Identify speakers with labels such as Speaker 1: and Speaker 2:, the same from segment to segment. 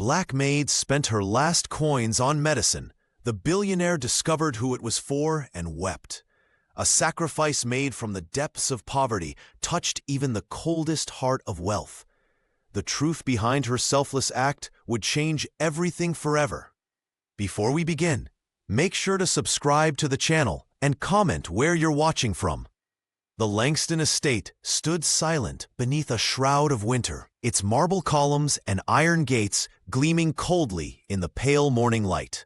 Speaker 1: Black Maid spent her last coins on medicine. The billionaire discovered who it was for and wept. A sacrifice made from the depths of poverty touched even the coldest heart of wealth. The truth behind her selfless act would change everything forever. Before we begin, make sure to subscribe to the channel and comment where you're watching from. The Langston estate stood silent beneath a shroud of winter, its marble columns and iron gates gleaming coldly in the pale morning light.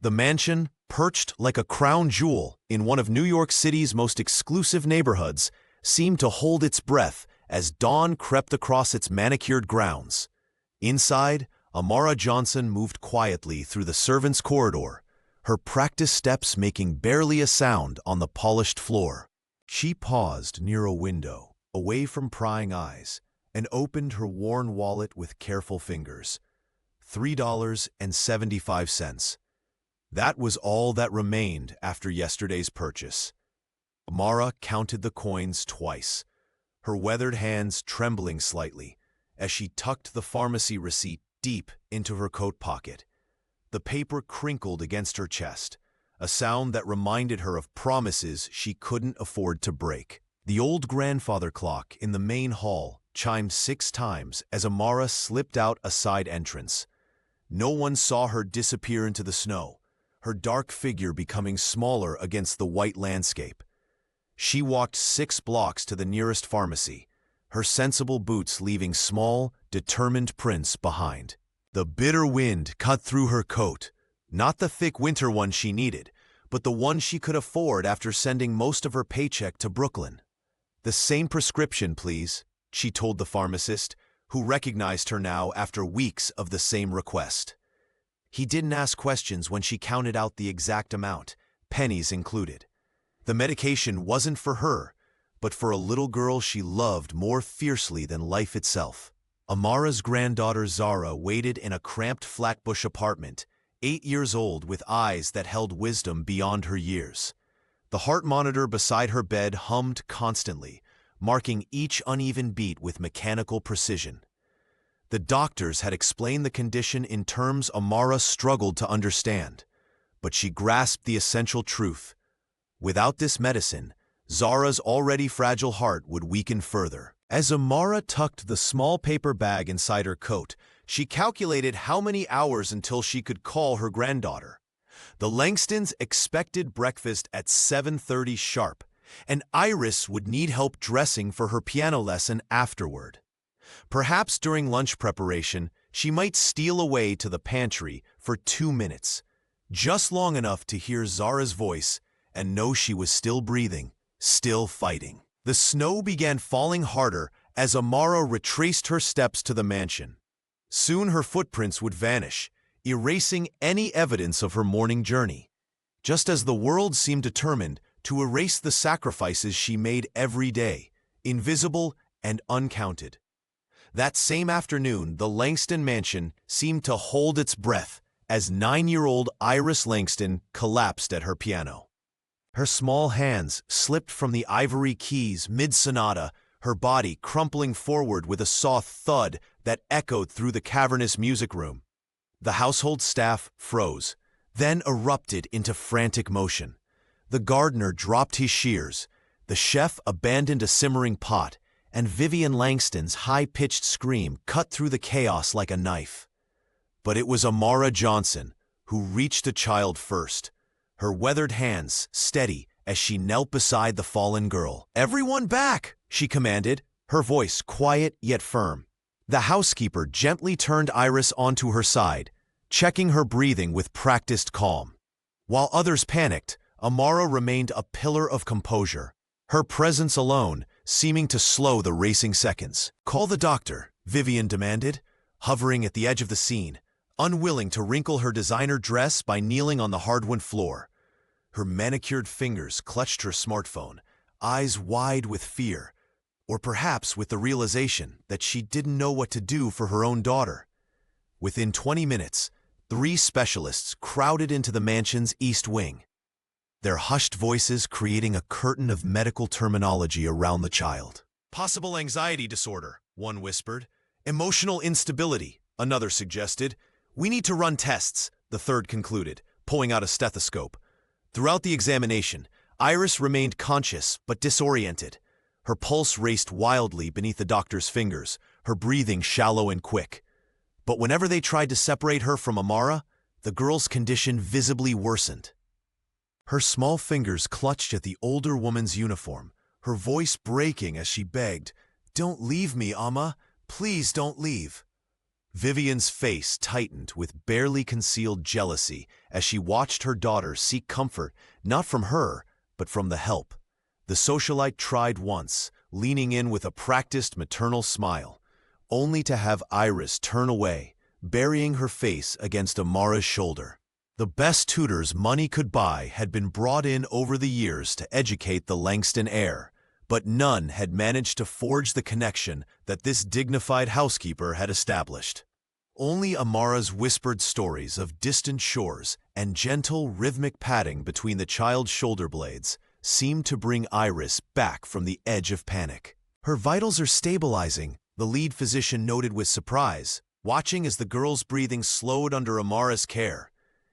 Speaker 1: The mansion, perched like a crown jewel in one of New York City's most exclusive neighborhoods, seemed to hold its breath as dawn crept across its manicured grounds. Inside, Amara Johnson moved quietly through the servants' corridor, her practiced steps making barely a sound on the polished floor. She paused near a window, away from prying eyes, and opened her worn wallet with careful fingers. $3.75. That was all that remained after yesterday's purchase. Amara counted the coins twice, her weathered hands trembling slightly as she tucked the pharmacy receipt deep into her coat pocket. The paper crinkled against her chest, a sound that reminded her of promises she couldn't afford to break. The old grandfather clock in the main hall chimed 6 times as Amara slipped out a side entrance. No one saw her disappear into the snow, her dark figure becoming smaller against the white landscape. She walked 6 blocks to the nearest pharmacy, her sensible boots leaving small, determined prints behind. The bitter wind cut through her coat, not the thick winter one she needed, but the one she could afford after sending most of her paycheck to Brooklyn. "The same prescription, please," she told the pharmacist, who recognized her now after weeks of the same request. He didn't ask questions when she counted out the exact amount, pennies included. The medication wasn't for her, but for a little girl she loved more fiercely than life itself. Amara's granddaughter Zara waited in a cramped Flatbush apartment, 8 years old with eyes that held wisdom beyond her years. The heart monitor beside her bed hummed constantly, marking each uneven beat with mechanical precision. The doctors had explained the condition in terms Amara struggled to understand, but she grasped the essential truth. Without this medicine, Zara's already fragile heart would weaken further. As Amara tucked the small paper bag inside her coat, she calculated how many hours until she could call her granddaughter. The Langstons expected breakfast at 7:30 sharp, and Iris would need help dressing for her piano lesson afterward. Perhaps during lunch preparation, she might steal away to the pantry for 2 minutes, just long enough to hear Zara's voice and know she was still breathing, still fighting. The snow began falling harder as Amara retraced her steps to the mansion. Soon her footprints would vanish, erasing any evidence of her morning journey, just as the world seemed determined to erase the sacrifices she made every day, invisible and uncounted. That same afternoon, the Langston mansion seemed to hold its breath as 9-year-old Iris Langston collapsed at her piano. Her small hands slipped from the ivory keys mid-sonata, her body crumpling forward with a soft thud that echoed through the cavernous music room. The household staff froze, then erupted into frantic motion. The gardener dropped his shears, the chef abandoned a simmering pot, and Vivian Langston's high-pitched scream cut through the chaos like a knife. But it was Amara Johnson who reached the child first, her weathered hands steady as she knelt beside the fallen girl. "Everyone back!" she commanded, her voice quiet yet firm. The housekeeper gently turned Iris onto her side, checking her breathing with practiced calm. While others panicked, Amara remained a pillar of composure, her presence alone seeming to slow the racing seconds. "Call the doctor," Vivian demanded, hovering at the edge of the scene, unwilling to wrinkle her designer dress by kneeling on the hardwood floor. Her manicured fingers clutched her smartphone, eyes wide with fear, or perhaps with the realization that she didn't know what to do for her own daughter. Within 20 minutes, 3 specialists crowded into the mansion's east wing, their hushed voices creating a curtain of medical terminology around the child. "Possible anxiety disorder," one whispered. "Emotional instability," another suggested. "We need to run tests," the third concluded, pulling out a stethoscope. Throughout the examination, Iris remained conscious but disoriented. Her pulse raced wildly beneath the doctor's fingers, her breathing shallow and quick. But whenever they tried to separate her from Amara, the girl's condition visibly worsened. Her small fingers clutched at the older woman's uniform, her voice breaking as she begged, "Don't leave me, Amma. Please don't leave." Vivian's face tightened with barely concealed jealousy as she watched her daughter seek comfort not from her, but from the help. The socialite tried once, leaning in with a practiced maternal smile, only to have Iris turn away, burying her face against Amara's shoulder. The best tutors money could buy had been brought in over the years to educate the Langston heir, but none had managed to forge the connection that this dignified housekeeper had established. Only Amara's whispered stories of distant shores and gentle rhythmic patting between the child's shoulder blades seemed to bring Iris back from the edge of panic. "Her vitals are stabilizing," the lead physician noted with surprise, watching as the girl's breathing slowed under Amara's care.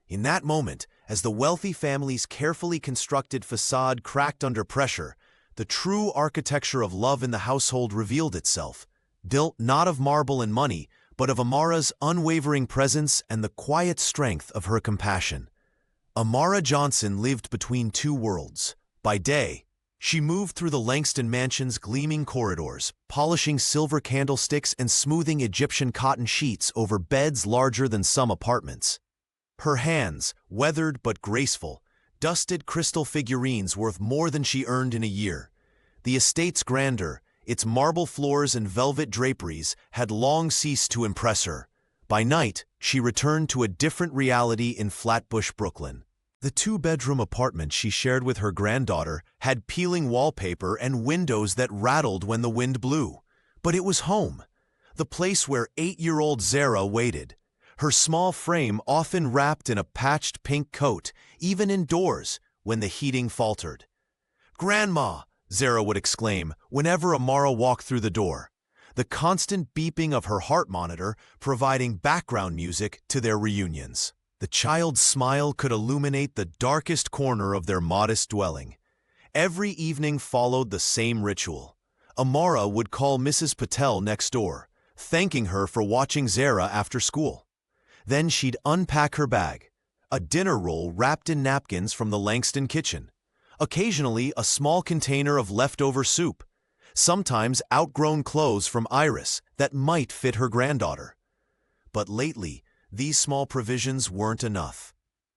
Speaker 1: In that moment, as the wealthy family's carefully constructed facade cracked under pressure, the true architecture of love in the household revealed itself, built not of marble and money, but of Amara's unwavering presence and the quiet strength of her compassion. Amara Johnson lived between two worlds. By day, she moved through the Langston mansion's gleaming corridors, polishing silver candlesticks and smoothing Egyptian cotton sheets over beds larger than some apartments. Her hands, weathered but graceful, dusted crystal figurines worth more than she earned in a year. The estate's grandeur, its marble floors and velvet draperies, had long ceased to impress her. By night, she returned to a different reality in Flatbush, Brooklyn. The two-bedroom apartment she shared with her granddaughter had peeling wallpaper and windows that rattled when the wind blew. But it was home, the place where 8-year-old Zara waited, her small frame often wrapped in a patched pink coat, even indoors when the heating faltered. "Grandma!" Zara would exclaim whenever Amara walked through the door, the constant beeping of her heart monitor providing background music to their reunions. The child's smile could illuminate the darkest corner of their modest dwelling. Every evening followed the same ritual. Amara would call Mrs. Patel next door, thanking her for watching Zara after school. Then she'd unpack her bag, a dinner roll wrapped in napkins from the Langston kitchen, occasionally a small container of leftover soup, sometimes outgrown clothes from Iris that might fit her granddaughter. But lately, these small provisions weren't enough.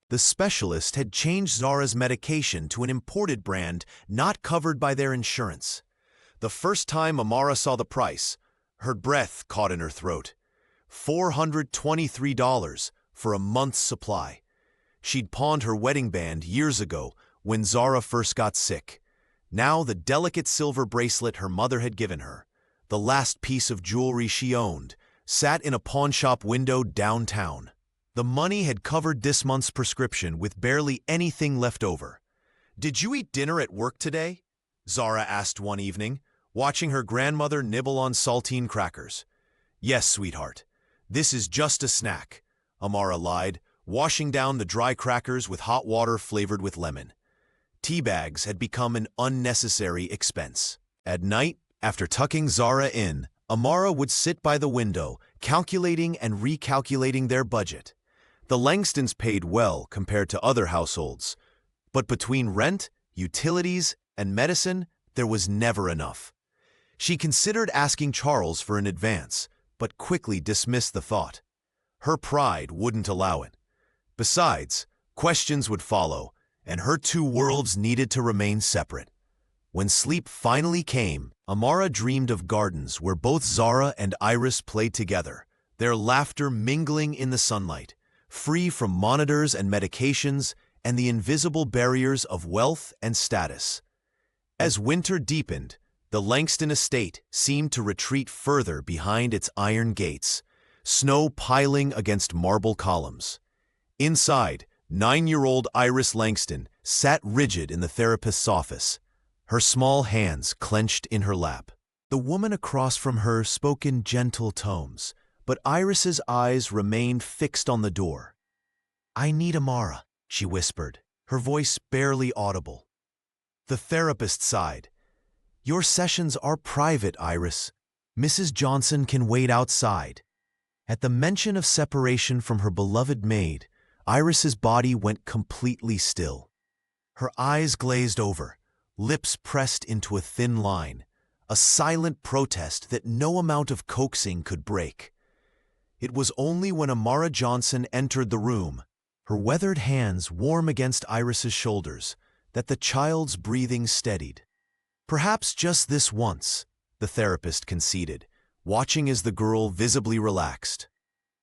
Speaker 1: The specialist had changed Zara's medication to an imported brand not covered by their insurance. The first time Amara saw the price, her breath caught in her throat. $423 for a month's supply. She'd pawned her wedding band years ago when Zara first got sick. Now the delicate silver bracelet her mother had given her, the last piece of jewelry she owned, sat in a pawnshop window downtown. The money had covered this month's prescription with barely anything left over. "Did you eat dinner at work today?" Zara asked one evening, watching her grandmother nibble on saltine crackers. "Yes, sweetheart. This is just a snack," Amara lied, washing down the dry crackers with hot water flavored with lemon. Tea bags had become an unnecessary expense. At night, after tucking Zara in, Amara would sit by the window, calculating and recalculating their budget. The Langstons paid well compared to other households, but between rent, utilities, and medicine, there was never enough. She considered asking Charles for an advance, but quickly dismissed the thought. Her pride wouldn't allow it. Besides, questions would follow, and her two worlds needed to remain separate. When sleep finally came, Amara dreamed of gardens where both Zara and Iris played together, their laughter mingling in the sunlight, free from monitors and medications and the invisible barriers of wealth and status. As winter deepened, the Langston estate seemed to retreat further behind its iron gates, snow piling against marble columns. Inside, 9-year-old Iris Langston sat rigid in the therapist's office, her small hands clenched in her lap. The woman across from her spoke in gentle tones, but Iris's eyes remained fixed on the door. "I need Amara," she whispered, her voice barely audible. The therapist sighed. "Your sessions are private, Iris. Mrs. Johnson can wait outside." At the mention of separation from her beloved Maid, Iris's body went completely still. Her eyes glazed over, lips pressed into a thin line, a silent protest that no amount of coaxing could break. It was only when Amara Johnson entered the room, her weathered hands warm against Iris's shoulders, that the child's breathing steadied. "Perhaps just this once," the therapist conceded, watching as the girl visibly relaxed.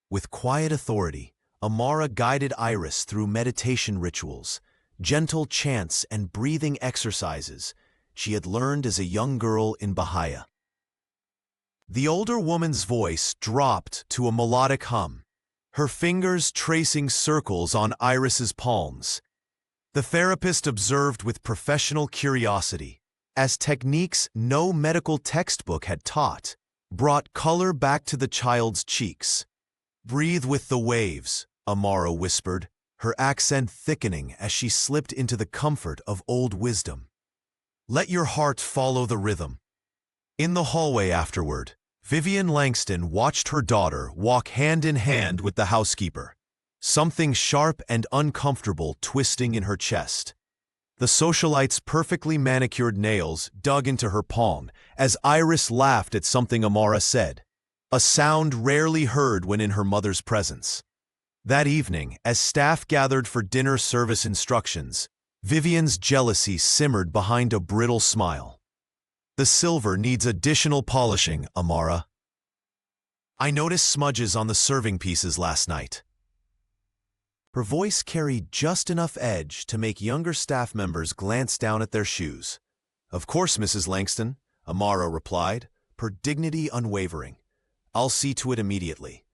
Speaker 1: With quiet authority, Amara guided Iris through meditation rituals, gentle chants and breathing exercises she had learned as a young girl in Bahia. The older woman's voice dropped to a melodic hum, her fingers tracing circles on Iris's palms. The therapist observed with professional curiosity, as techniques no medical textbook had taught brought color back to the child's cheeks. "Breathe with the waves," Amara whispered, her accent thickening as she slipped into the comfort of old wisdom. "Let your heart follow the rhythm." In the hallway afterward, Vivian Langston watched her daughter walk hand in hand with the housekeeper, something sharp and uncomfortable twisting in her chest. The socialite's perfectly manicured nails dug into her palm as Iris laughed at something Amara said, a sound rarely heard when in her mother's presence. That evening, as staff gathered for dinner service instructions, Vivian's jealousy simmered behind a brittle smile. "The silver needs additional polishing, Amara. I noticed smudges on the serving pieces last night." Her voice carried just enough edge to make younger staff members glance down at their shoes. "Of course, Mrs. Langston," Amara replied, her dignity unwavering. "I'll see to it immediately."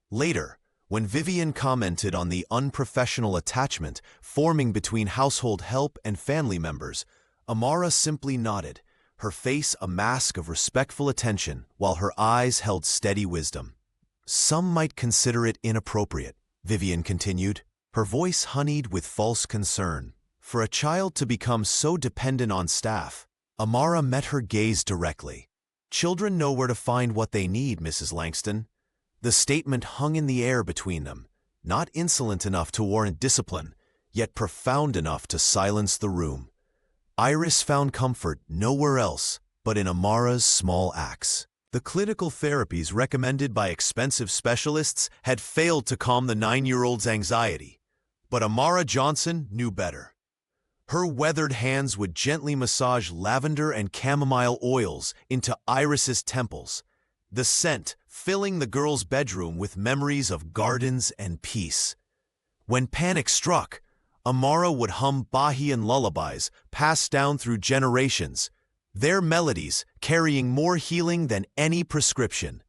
Speaker 1: Later, when Vivian commented on the unprofessional attachment forming between household help and family members, Amara simply nodded, her face a mask of respectful attention while her eyes held steady wisdom. "Some might consider it inappropriate," Vivian continued, her voice honeyed with false concern, "for a child to become so dependent on staff." Amara met her gaze directly. "Children know where to find what they need, Mrs. Langston." The statement hung in the air between them, not insolent enough to warrant discipline, yet profound enough to silence the room. Iris found comfort nowhere else but in Amara's small acts. The clinical therapies recommended by expensive specialists had failed to calm the 9-year-old's anxiety, but Amara Johnson knew better. Her weathered hands would gently massage lavender and chamomile oils into Iris's temples, the scent filling the girl's bedroom with memories of gardens and peace. When panic struck, Amara would hum Bahian lullabies passed down through generations, their melodies carrying more healing than any prescription.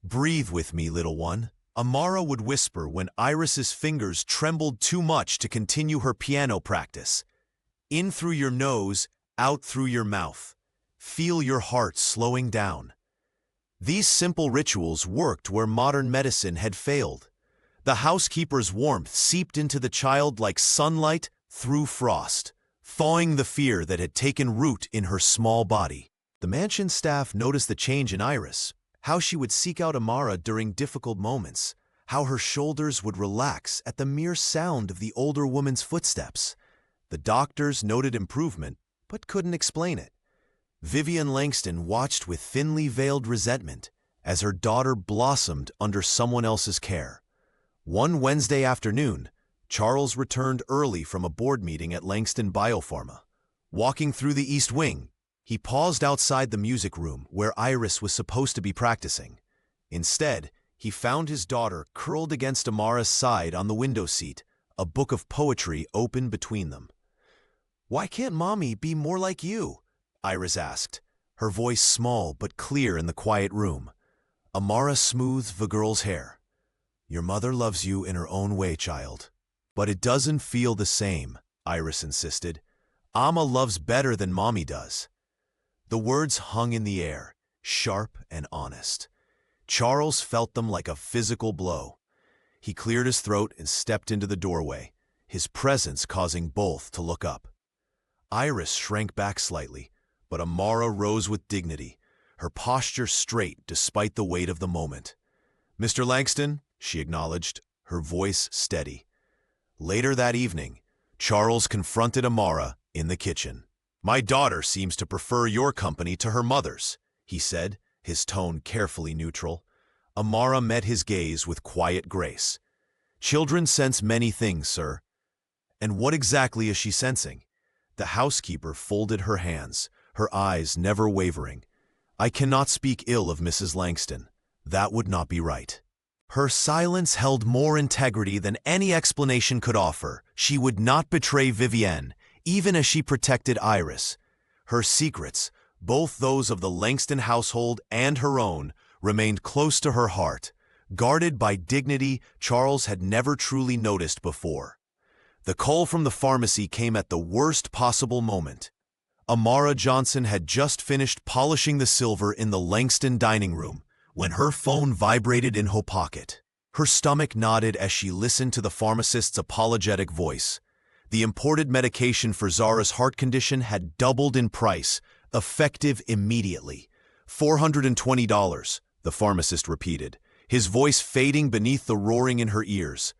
Speaker 1: "Breathe with me, little one," Amara would whisper when Iris's fingers trembled too much to continue her piano practice. "In through your nose, out through your mouth. Feel your heart slowing down." These simple rituals worked where modern medicine had failed. The housekeeper's warmth seeped into the child like sunlight through frost, thawing the fear that had taken root in her small body. The mansion staff noticed the change in Iris, how she would seek out Amara during difficult moments, how her shoulders would relax at the mere sound of the older woman's footsteps. The doctors noted improvement, but couldn't explain it. Vivian Langston watched with thinly veiled resentment as her daughter blossomed under someone else's care. One Wednesday afternoon, Charles returned early from a board meeting at Langston Biopharma. Walking through the East Wing, he paused outside the music room where Iris was supposed to be practicing. Instead, he found his daughter curled against Amara's side on the window seat, a book of poetry open between them. "Why can't Mommy be more like you?" Iris asked, her voice small but clear in the quiet room. Amara smoothed the girl's hair. "Your mother loves you in her own way, child. But it doesn't feel the same," Iris insisted. "Amma loves better than Mommy does." The words hung in the air, sharp and honest. Charles felt them like a physical blow. He cleared his throat and stepped into the doorway, his presence causing both to look up. Iris shrank back slightly, but Amara rose with dignity, her posture straight despite the weight of the moment. "Mr. Langston," she acknowledged, her voice steady. Later that evening, Charles confronted Amara in the kitchen. "My daughter seems to prefer your company to her mother's," he said, his tone carefully neutral. Amara met his gaze with quiet grace. "Children sense many things, sir." "And what exactly is she sensing?" The housekeeper folded her hands, her eyes never wavering. "I cannot speak ill of Mrs. Langston. That would not be right." Her silence held more integrity than any explanation could offer. She would not betray Vivienne, even as she protected Iris. Her secrets, both those of the Langston household and her own, remained close to her heart, guarded by dignity Charles had never truly noticed before. The call from the pharmacy came at the worst possible moment. Amara Johnson had just finished polishing the silver in the Langston dining room when her phone vibrated in her pocket. Her stomach nodded as she listened to the pharmacist's apologetic voice. The imported medication for Zara's heart condition had doubled in price, effective immediately. $420, the pharmacist repeated, his voice fading beneath the roaring in her ears.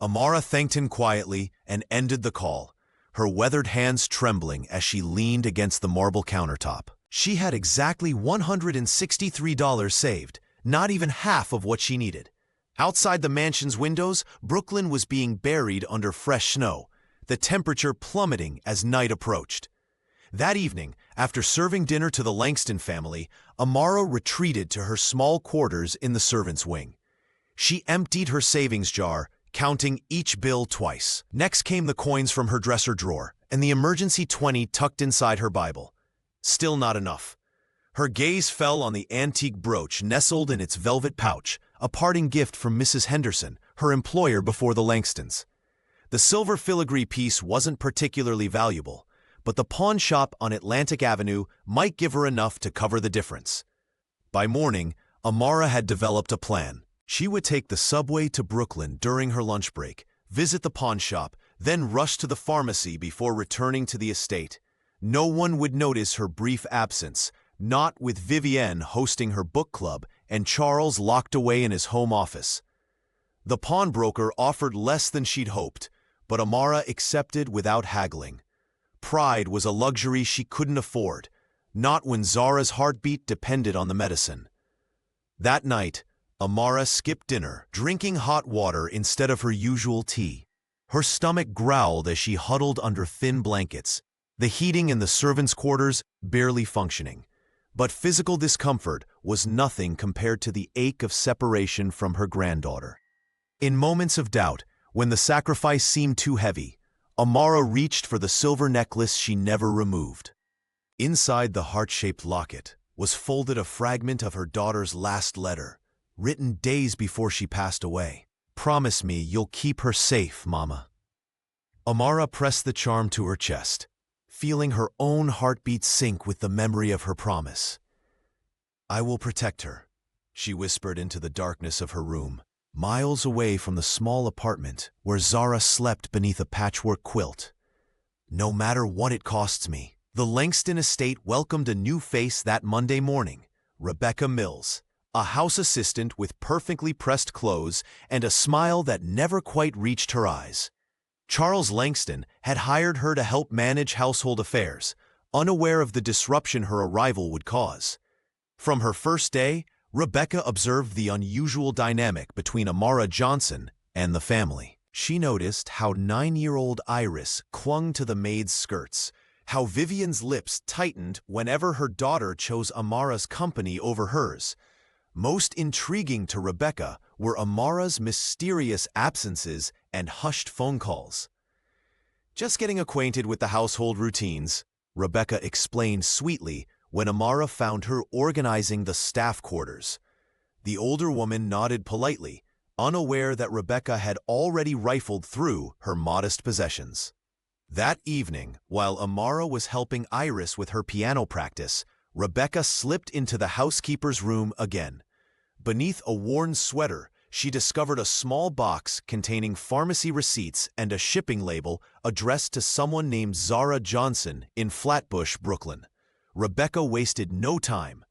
Speaker 1: Amara thanked him quietly and ended the call, her weathered hands trembling as she leaned against the marble countertop. She had exactly $163 saved, not even half of what she needed. Outside the mansion's windows, Brooklyn was being buried under fresh snow, the temperature plummeting as night approached. That evening, after serving dinner to the Langston family, Amara retreated to her small quarters in the servants' wing. She emptied her savings jar, counting each bill twice. Next came the coins from her dresser drawer and the emergency 20 tucked inside her Bible. Still not enough. Her gaze fell on the antique brooch nestled in its velvet pouch, a parting gift from Mrs. Henderson, her employer before the Langstons. The silver filigree piece wasn't particularly valuable, but the pawn shop on Atlantic Avenue might give her enough to cover the difference. By morning, Amara had developed a plan. She would take the subway to Brooklyn during her lunch break, visit the pawn shop, then rush to the pharmacy before returning to the estate. No one would notice her brief absence, not with Vivienne hosting her book club and Charles locked away in his home office. The pawnbroker offered less than she'd hoped, but Amara accepted without haggling. Pride was a luxury she couldn't afford, not when Zara's heartbeat depended on the medicine. That night, Amara skipped dinner, drinking hot water instead of her usual tea. Her stomach growled as she huddled under thin blankets, the heating in the servants' quarters barely functioning. But physical discomfort was nothing compared to the ache of separation from her granddaughter. In moments of doubt, when the sacrifice seemed too heavy, Amara reached for the silver necklace she never removed. Inside the heart-shaped locket was folded a fragment of her daughter's last letter, written days before she passed away. "Promise me you'll keep her safe, Mama." Amara pressed the charm to her chest, feeling her own heartbeat sink with the memory of her promise. "I will protect her," she whispered into the darkness of her room, miles away from the small apartment where Zara slept beneath a patchwork quilt. "No matter what it costs me." The Langston estate welcomed a new face that Monday morning, Rebecca Mills, a house assistant with perfectly pressed clothes and a smile that never quite reached her eyes. Charles Langston had hired her to help manage household affairs, unaware of the disruption her arrival would cause. From her first day, Rebecca observed the unusual dynamic between Amara Johnson and the family. She noticed how 9-year-old Iris clung to the maid's skirts, how Vivian's lips tightened whenever her daughter chose Amara's company over hers. Most intriguing to Rebecca were Amara's mysterious absences and hushed phone calls. "Just getting acquainted with the household routines," Rebecca explained sweetly when Amara found her organizing the staff quarters. The older woman nodded politely, unaware that Rebecca had already rifled through her modest possessions. That evening, while Amara was helping Iris with her piano practice, Rebecca slipped into the housekeeper's room again. Beneath a worn sweater, she discovered a small box containing pharmacy receipts and a shipping label addressed to someone named Zara Johnson in Flatbush, Brooklyn. Rebecca wasted no time.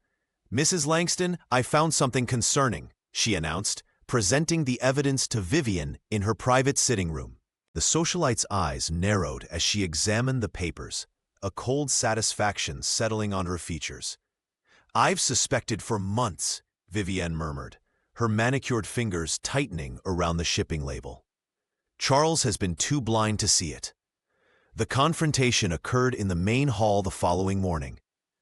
Speaker 1: "Mrs. Langston, I found something concerning," she announced, presenting the evidence to Vivian in her private sitting room. The socialite's eyes narrowed as she examined the papers, a cold satisfaction settling on her features. "I've suspected for months," Vivienne murmured, her manicured fingers tightening around the shipping label. "Charles has been too blind to see it." The confrontation occurred in the main hall the following morning.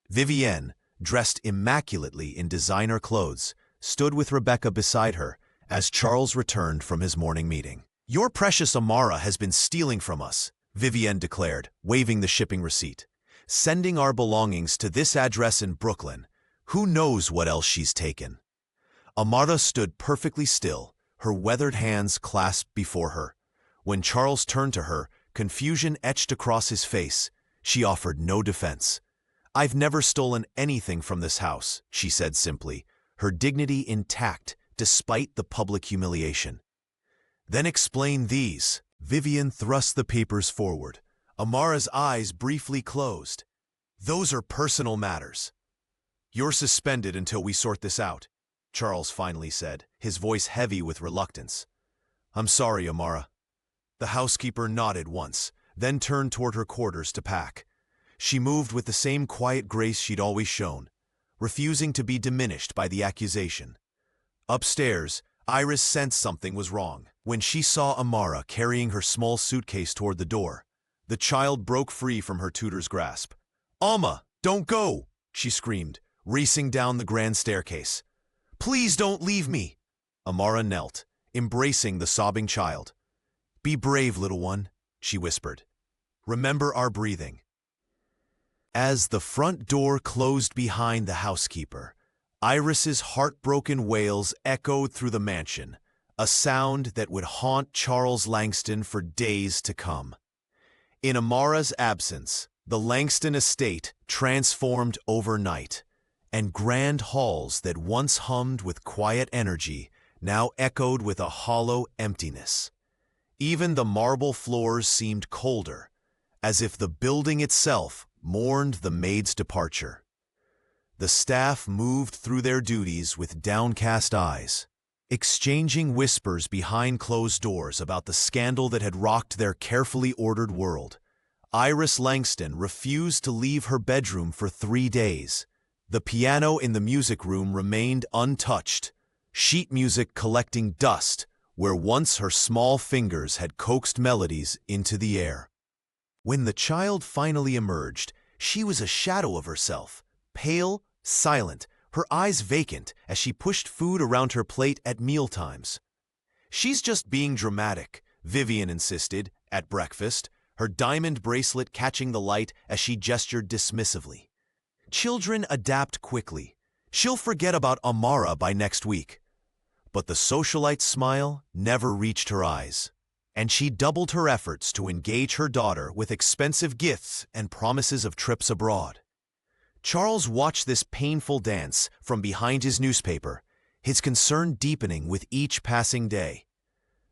Speaker 1: Vivienne, dressed immaculately in designer clothes, stood with Rebecca beside her as Charles returned from his morning meeting. "Your precious Amara has been stealing from us," Vivienne declared, waving the shipping receipt. "Sending our belongings to this address in Brooklyn. Who knows what else she's taken?" Amara stood perfectly still, her weathered hands clasped before her. When Charles turned to her, confusion etched across his face. She offered no defense. "I've never stolen anything from this house," she said simply, her dignity intact despite the public humiliation. "Then explain these." Vivian thrust the papers forward. Amara's eyes briefly closed. "Those are personal matters." "You're suspended until we sort this out," Charles finally said, his voice heavy with reluctance. "I'm sorry, Amara." The housekeeper nodded once, then turned toward her quarters to pack. She moved with the same quiet grace she'd always shown, refusing to be diminished by the accusation. Upstairs, Iris sensed something was wrong. When she saw Amara carrying her small suitcase toward the door, the child broke free from her tutor's grasp. "Alma, don't go!" she screamed, racing down the grand staircase. "Please don't leave me!" Amara knelt, embracing the sobbing child. "Be brave, little one," she whispered. "Remember our breathing." As the front door closed behind the housekeeper, Iris's heartbroken wails echoed through the mansion, a sound that would haunt Charles Langston for days to come. In Amara's absence, the Langston estate transformed overnight, and grand halls that once hummed with quiet energy now echoed with a hollow emptiness. Even the marble floors seemed colder, as if the building itself mourned the maid's departure. The staff moved through their duties with downcast eyes, exchanging whispers behind closed doors about the scandal that had rocked their carefully ordered world. Iris Langston refused to leave her bedroom for 3 days. The piano in the music room remained untouched, sheet music collecting dust where once her small fingers had coaxed melodies into the air. When the child finally emerged, she was a shadow of herself, pale, silent, her eyes vacant as she pushed food around her plate at mealtimes. "She's just being dramatic," Vivian insisted, at breakfast, her diamond bracelet catching the light as she gestured dismissively. "Children adapt quickly. She'll forget about Amara by next week." But the socialite's smile never reached her eyes, and she doubled her efforts to engage her daughter with expensive gifts and promises of trips abroad. Charles watched this painful dance from behind his newspaper, his concern deepening with each passing day.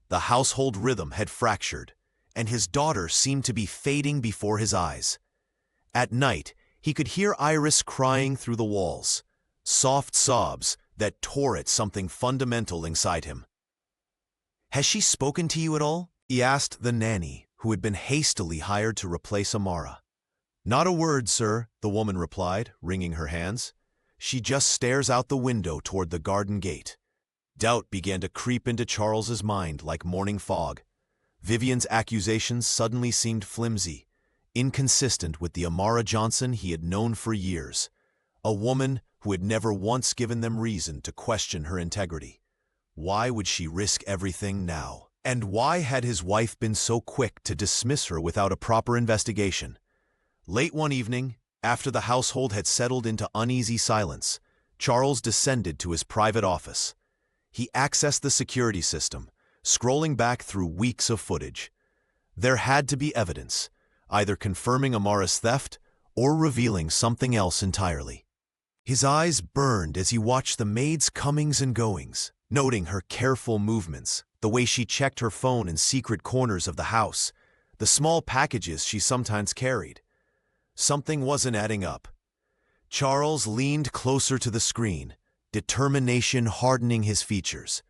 Speaker 1: The household rhythm had fractured, and his daughter seemed to be fading before his eyes. At night, he could hear Iris crying through the walls, soft sobs that tore at something fundamental inside him. "Has she spoken to you at all?" he asked the nanny, who had been hastily hired to replace Amara. "Not a word, sir," the woman replied, wringing her hands. "She just stares out the window toward the garden gate." Doubt began to creep into Charles's mind like morning fog. Vivian's accusations suddenly seemed flimsy, inconsistent with the Amara Johnson he had known for years, a woman who had never once given them reason to question her integrity. Why would she risk everything now? And why had his wife been so quick to dismiss her without a proper investigation? Late one evening, after the household had settled into uneasy silence, Charles descended to his private office. He accessed the security system, scrolling back through weeks of footage. There had to be evidence, either confirming Amara's theft or revealing something else entirely. His eyes burned as he watched the maid's comings and goings, noting her careful movements, the way she checked her phone in secret corners of the house, the small packages she sometimes carried. Something wasn't adding up. Charles leaned closer to the screen, determination hardening his features.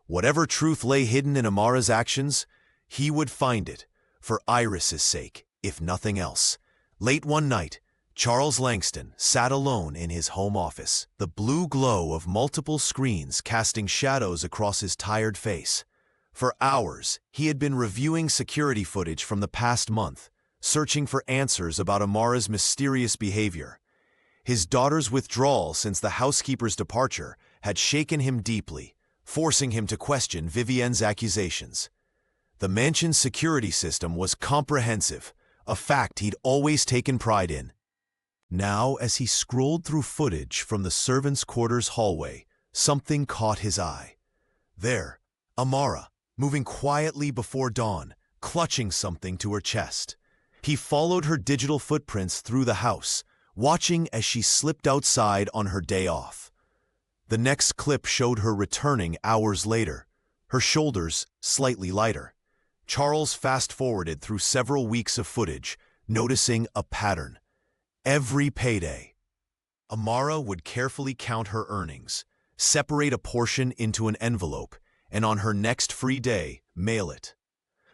Speaker 1: Whatever truth lay hidden in Amara's actions, he would find it, for Iris's sake, if nothing else. Late one night, Charles Langston sat alone in his home office, the blue glow of multiple screens casting shadows across his tired face. For hours, he had been reviewing security footage from the past month, searching for answers about Amara's mysterious behavior. His daughter's withdrawal since the housekeeper's departure had shaken him deeply, forcing him to question Vivienne's accusations. The mansion's security system was comprehensive, a fact he'd always taken pride in. Now, as he scrolled through footage from the servants' quarters hallway, something caught his eye. There, Amara, moving quietly before dawn, clutching something to her chest. He followed her digital footprints through the house, watching as she slipped outside on her day off. The next clip showed her returning hours later, her shoulders slightly lighter. Charles fast-forwarded through several weeks of footage, noticing a pattern. Every payday, Amara would carefully count her earnings, separate a portion into an envelope, and on her next free day, mail it.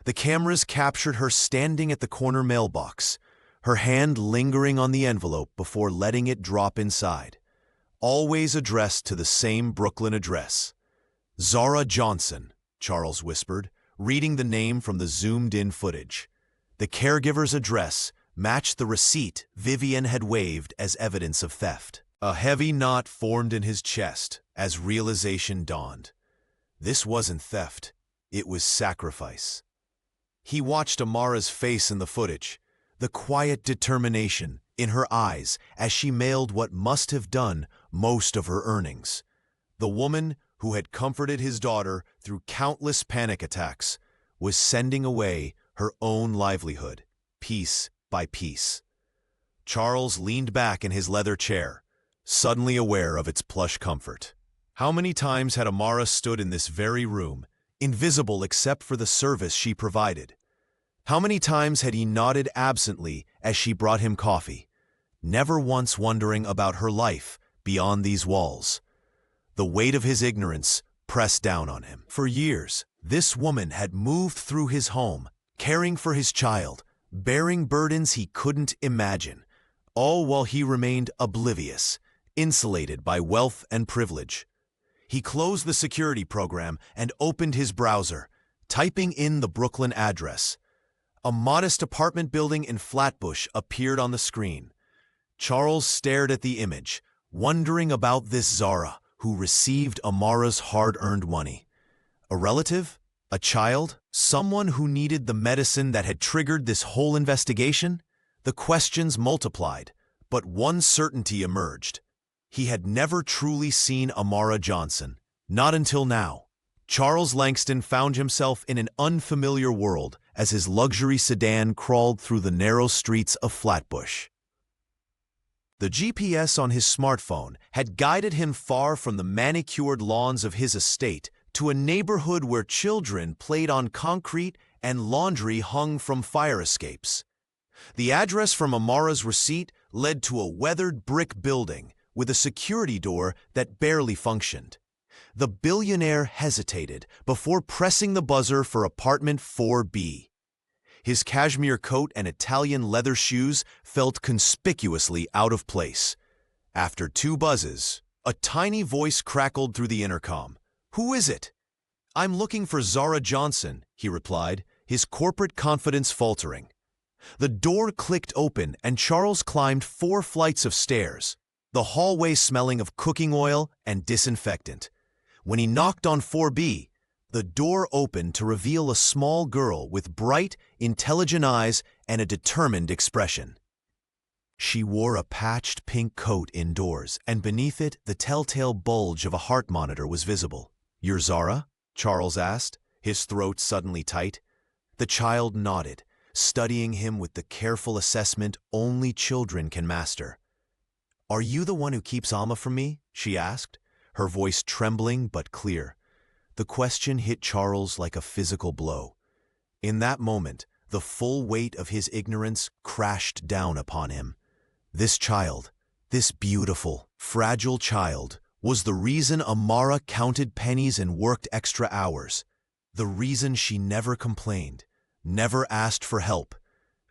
Speaker 1: The cameras captured her standing at the corner mailbox, her hand lingering on the envelope before letting it drop inside, always addressed to the same Brooklyn address. Zara Johnson, Charles whispered, reading the name from the zoomed-in footage. The caregiver's address matched the receipt Vivienne had waved as evidence of theft. A heavy knot formed in his chest as realization dawned. This wasn't theft, it was sacrifice. He watched Amara's face in the footage, the quiet determination in her eyes as she mailed what must have done most of her earnings. The woman who had comforted his daughter through countless panic attacks was sending away her own livelihood, piece by piece. Charles leaned back in his leather chair, suddenly aware of its plush comfort. How many times had Amara stood in this very room, invisible except for the service she provided? How many times had he nodded absently as she brought him coffee, never once wondering about her life beyond these walls? The weight of his ignorance pressed down on him. For years, this woman had moved through his home, caring for his child, bearing burdens he couldn't imagine, all while he remained oblivious, insulated by wealth and privilege. He closed the security program and opened his browser, typing in the Brooklyn address. A modest apartment building in Flatbush appeared on the screen. Charles stared at the image, wondering about this Zara who received Amara's hard-earned money. A relative? A child? Someone who needed the medicine that had triggered this whole investigation? The questions multiplied, but one certainty emerged. He had never truly seen Amara Johnson, not until now. Charles Langston found himself in an unfamiliar world as his luxury sedan crawled through the narrow streets of Flatbush. The GPS on his smartphone had guided him far from the manicured lawns of his estate to a neighborhood where children played on concrete and laundry hung from fire escapes. The address from Amara's receipt led to a weathered brick building with a security door that barely functioned. The billionaire hesitated before pressing the buzzer for apartment 4B. His cashmere coat and Italian leather shoes felt conspicuously out of place. After 2 buzzes, a tiny voice crackled through the intercom. "Who is it?" "I'm looking for Zara Johnson," he replied, his corporate confidence faltering. The door clicked open and Charles climbed 4 flights of stairs, the hallway smelling of cooking oil and disinfectant. When he knocked on 4B, the door opened to reveal a small girl with bright, intelligent eyes and a determined expression. She wore a patched pink coat indoors, and beneath it, the telltale bulge of a heart monitor was visible. "You're Zara?" Charles asked, his throat suddenly tight. The child nodded, studying him with the careful assessment only children can master. "Are you the one who keeps Alma from me?" she asked, her voice trembling but clear. The question hit Charles like a physical blow. In that moment, the full weight of his ignorance crashed down upon him. This child, this beautiful, fragile child, was the reason Amara counted pennies and worked extra hours. The reason she never complained, never asked for help.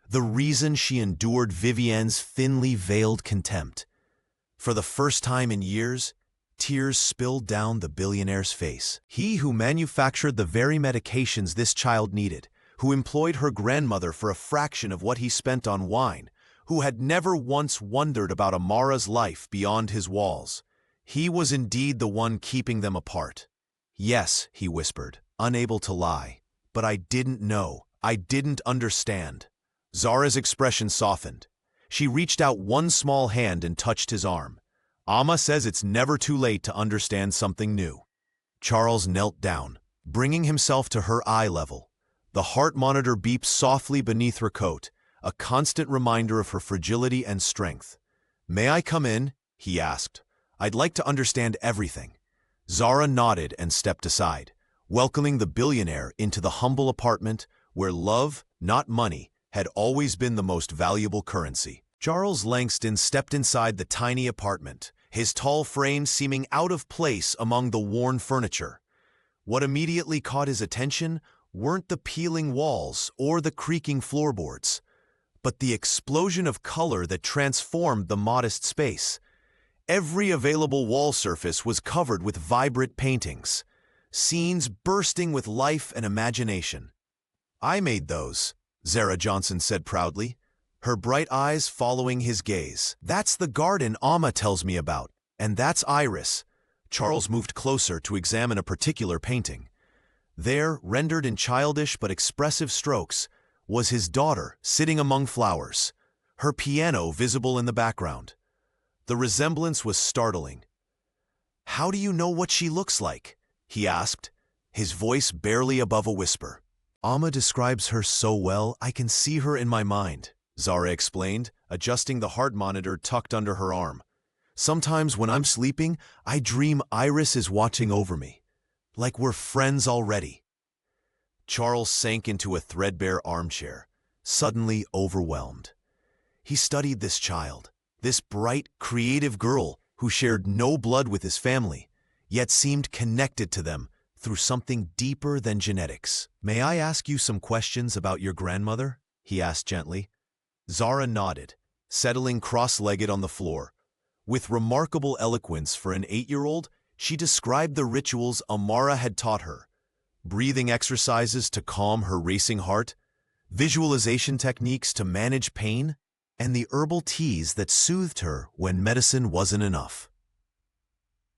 Speaker 1: The reason she endured Vivienne's thinly veiled contempt. For the first time in years, tears spilled down the billionaire's face. He who manufactured the very medications this child needed, who employed her grandmother for a fraction of what he spent on wine, who had never once wondered about Amara's life beyond his walls. He was indeed the one keeping them apart. "Yes," he whispered, unable to lie, "but I didn't know. I didn't understand." Zara's expression softened. She reached out one small hand and touched his arm. "Amma says it's never too late to understand something new." Charles knelt down, bringing himself to her eye level. The heart monitor beeped softly beneath her coat, a constant reminder of her fragility and strength. "May I come in?" he asked. "I'd like to understand everything." Zara nodded and stepped aside, welcoming the billionaire into the humble apartment where love, not money, had always been the most valuable currency. Charles Langston stepped inside the tiny apartment, his tall frame seeming out of place among the worn furniture. What immediately caught his attention weren't the peeling walls or the creaking floorboards, but the explosion of color that transformed the modest space. Every available wall surface was covered with vibrant paintings, scenes bursting with life and imagination. "I made those," Zara Johnson said proudly, her bright eyes following his gaze. "That's the garden Amma tells me about, and that's Iris." Charles moved closer to examine a particular painting. There, rendered in childish but expressive strokes, was his daughter sitting among flowers, her piano visible in the background. The resemblance was startling. "How do you know what she looks like?" he asked, his voice barely above a whisper. "Amma describes her so well, I can see her in my mind," Zara explained, adjusting the heart monitor tucked under her arm. "Sometimes when I'm sleeping, I dream Iris is watching over me, like we're friends already." Charles sank into a threadbare armchair, suddenly overwhelmed. He studied this child, this bright, creative girl who shared no blood with his family, yet seemed connected to them through something deeper than genetics. "May I ask you some questions about your grandmother?" he asked gently. Zara nodded, settling cross-legged on the floor. With remarkable eloquence for an 8-year-old, she described the rituals Amara had taught her: breathing exercises to calm her racing heart, visualization techniques to manage pain, and the herbal teas that soothed her when medicine wasn't enough.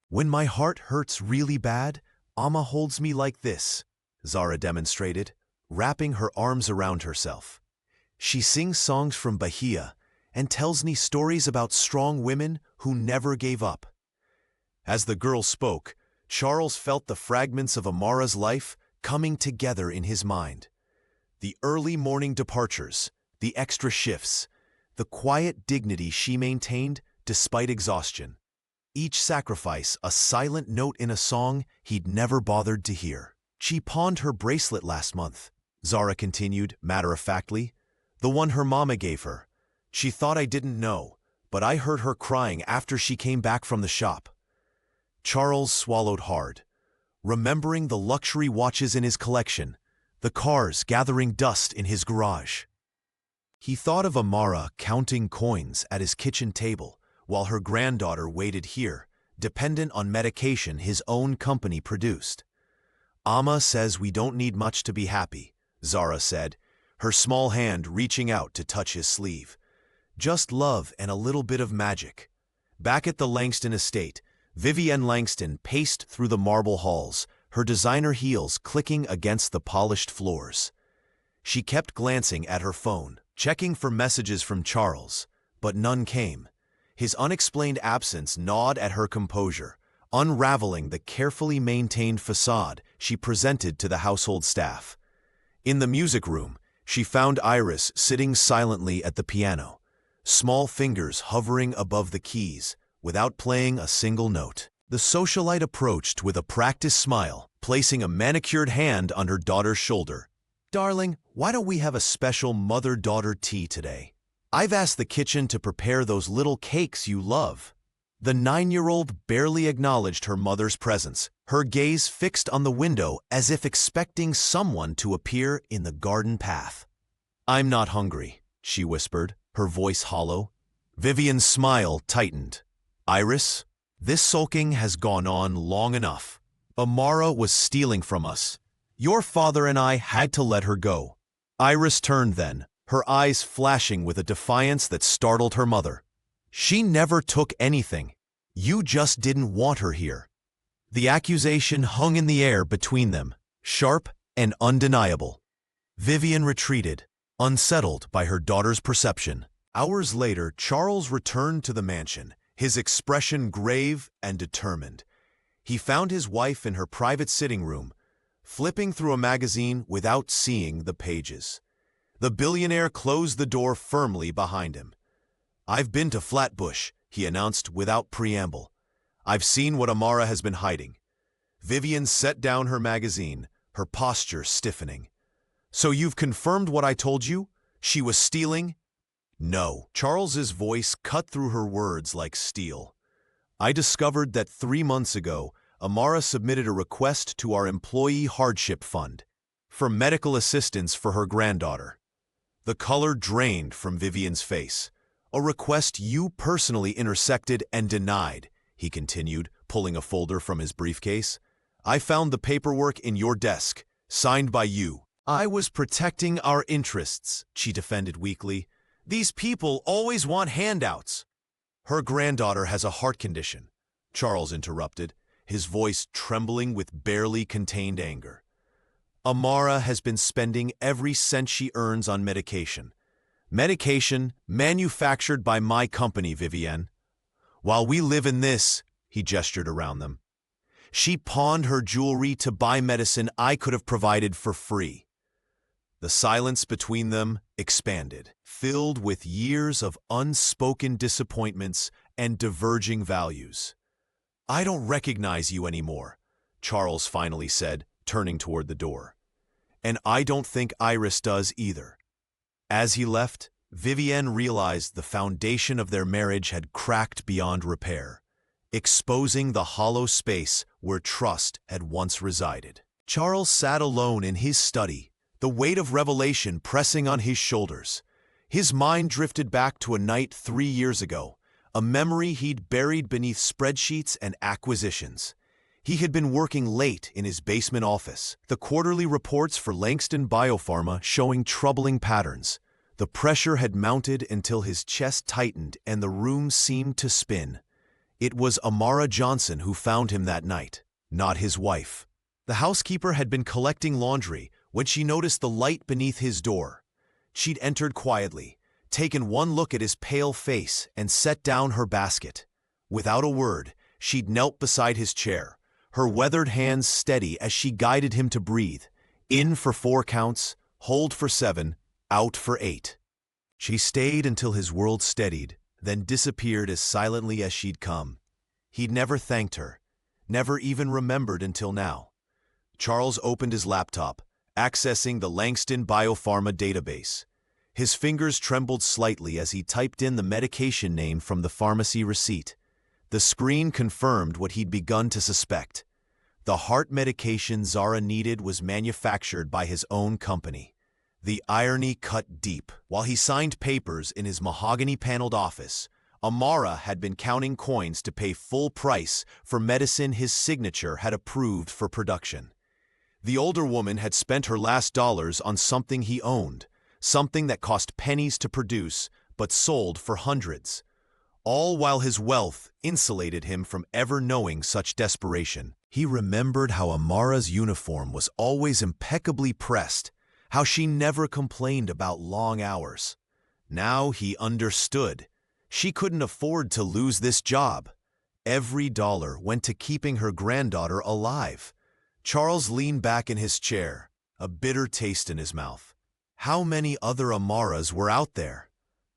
Speaker 1: "When my heart hurts really bad, Amma holds me like this," Zara demonstrated, wrapping her arms around herself. "She sings songs from Bahia and tells me stories about strong women who never gave up." As the girl spoke, Charles felt the fragments of Amara's life coming together in his mind. The early morning departures, the extra shifts, the quiet dignity she maintained despite exhaustion. Each sacrifice a silent note in a song he'd never bothered to hear. "She pawned her bracelet last month," Zara continued matter-of-factly, "the one her mama gave her. She thought I didn't know, but I heard her crying after she came back from the shop." Charles swallowed hard, remembering the luxury watches in his collection, the cars gathering dust in his garage. He thought of Amara counting coins at his kitchen table while her granddaughter waited here, dependent on medication his own company produced. "Amma says we don't need much to be happy," Zara said, her small hand reaching out to touch his sleeve. "Just love and a little bit of magic." Back at the Langston estate, Vivienne Langston paced through the marble halls, her designer heels clicking against the polished floors. She kept glancing at her phone, checking for messages from Charles, but none came. His unexplained absence gnawed at her composure, unraveling the carefully maintained facade she presented to the household staff. In the music room, she found Iris sitting silently at the piano, small fingers hovering above the keys, without playing a single note. The socialite approached with a practiced smile, placing a manicured hand on her daughter's shoulder. "Darling, why don't we have a special mother-daughter tea today? I've asked the kitchen to prepare those little cakes you love." The 9-year-old barely acknowledged her mother's presence, her gaze fixed on the window as if expecting someone to appear in the garden path. "I'm not hungry," she whispered, her voice hollow. Vivian's smile tightened. "Iris, this sulking has gone on long enough. Amara was stealing from us. Your father and I had to let her go." Iris turned then, her eyes flashing with a defiance that startled her mother. "She never took anything. You just didn't want her here." The accusation hung in the air between them, sharp and undeniable. Vivian retreated, unsettled by her daughter's perception. Hours later, Charles returned to the mansion, his expression grave and determined. He found his wife in her private sitting room, flipping through a magazine without seeing the pages. The billionaire closed the door firmly behind him. "I've been to Flatbush," he announced without preamble. "I've seen what Amara has been hiding." Vivian set down her magazine, her posture stiffening. "So you've confirmed what I told you? She was stealing?" "No." Charles's voice cut through her words like steel. "I discovered that 3 months ago, Amara submitted a request to our Employee Hardship Fund for medical assistance for her granddaughter." The color drained from Vivian's face. "A request you personally intersected and denied," he continued, pulling a folder from his briefcase. "I found the paperwork in your desk, signed by you." "I was protecting our interests," she defended weakly. "These people always want handouts." "Her granddaughter has a heart condition," Charles interrupted, his voice trembling with barely contained anger. "Amara has been spending every cent she earns on medication. Medication manufactured by my company, Vivienne. While we live in this," he gestured around them. "She pawned her jewelry to buy medicine I could have provided for free." The silence between them expanded, filled with years of unspoken disappointments and diverging values. "I don't recognize you anymore," Charles finally said, turning toward the door. "And I don't think Iris does either." As he left, Vivienne realized the foundation of their marriage had cracked beyond repair, exposing the hollow space where trust had once resided. Charles sat alone in his study, the weight of revelation pressing on his shoulders. His mind drifted back to a night 3 years ago, a memory he'd buried beneath spreadsheets and acquisitions. He had been working late in his basement office, the quarterly reports for Langston Biopharma showing troubling patterns. The pressure had mounted until his chest tightened and the room seemed to spin. It was Amara Johnson who found him that night, not his wife. The housekeeper had been collecting laundry when she noticed the light beneath his door. She'd entered quietly, taken one look at his pale face, and set down her basket. Without a word, she'd knelt beside his chair, her weathered hands steady as she guided him to breathe. In for 4 counts, hold for 7, out for 8. She stayed until his world steadied, then disappeared as silently as she'd come. He'd never thanked her, never even remembered until now. Charles opened his laptop, accessing the Langston Biopharma database. His fingers trembled slightly as he typed in the medication name from the pharmacy receipt. The screen confirmed what he'd begun to suspect. The heart medication Zara needed was manufactured by his own company. The irony cut deep. While he signed papers in his mahogany-paneled office, Amara had been counting coins to pay full price for medicine his signature had approved for production. The older woman had spent her last dollars on something he owned, something that cost pennies to produce but sold for hundreds. All while his wealth insulated him from ever knowing such desperation. He remembered how Amara's uniform was always impeccably pressed, how she never complained about long hours. Now he understood. She couldn't afford to lose this job. Every dollar went to keeping her granddaughter alive. Charles leaned back in his chair, a bitter taste in his mouth. How many other Amaras were out there?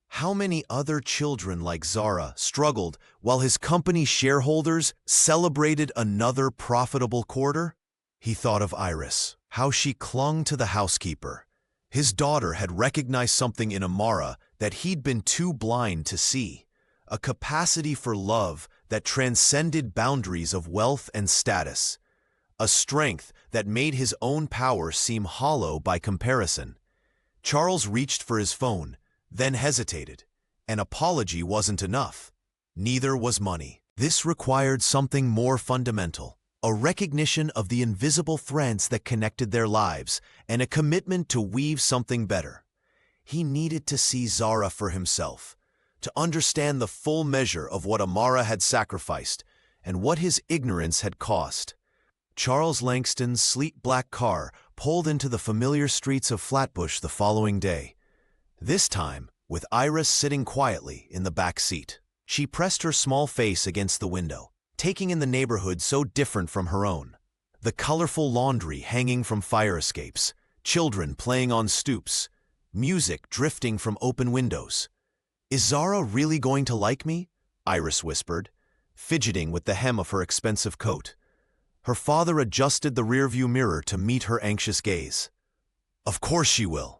Speaker 1: How many other children like Zara struggled while his company shareholders celebrated another profitable quarter? He thought of Iris, how she clung to the housekeeper. His daughter had recognized something in Amara that he'd been too blind to see, a capacity for love that transcended boundaries of wealth and status, a strength that made his own power seem hollow by comparison. Charles reached for his phone, then hesitated. An apology wasn't enough. Neither was money. This required something more fundamental, a recognition of the invisible threads that connected their lives, and a commitment to weave something better. He needed to see Zara for himself, to understand the full measure of what Amara had sacrificed and what his ignorance had cost. Charles Langston's sleek black car pulled into the familiar streets of Flatbush the following day, this time with Iris sitting quietly in the back seat. She pressed her small face against the window, taking in the neighborhood so different from her own. The colorful laundry hanging from fire escapes, children playing on stoops, music drifting from open windows. "Is Zara really going to like me?" Iris whispered, fidgeting with the hem of her expensive coat. Her father adjusted the rearview mirror to meet her anxious gaze. "Of course she will.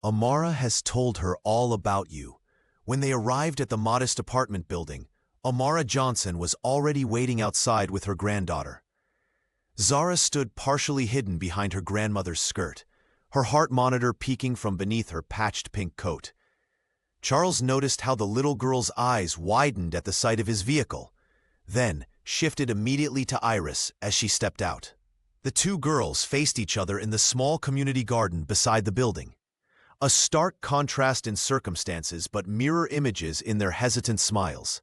Speaker 1: Amara has told her all about you." When they arrived at the modest apartment building, Amara Johnson was already waiting outside with her granddaughter. Zara stood partially hidden behind her grandmother's skirt, her heart monitor peeking from beneath her patched pink coat. Charles noticed how the little girl's eyes widened at the sight of his vehicle, then shifted immediately to Iris as she stepped out. The two girls faced each other in the small community garden beside the building. A stark contrast in circumstances, but mirror images in their hesitant smiles.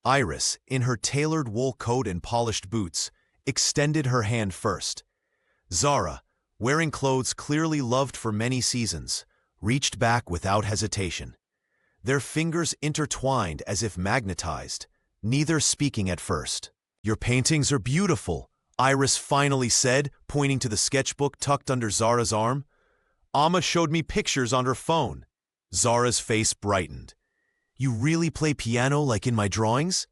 Speaker 1: Iris, in her tailored wool coat and polished boots, extended her hand first. Zara, wearing clothes clearly loved for many seasons, reached back without hesitation. Their fingers intertwined as if magnetized, neither speaking at first. "Your paintings are beautiful," Iris finally said, pointing to the sketchbook tucked under Zara's arm. "Amma showed me pictures on her phone." Zara's face brightened. "You really play piano like in my drawings?"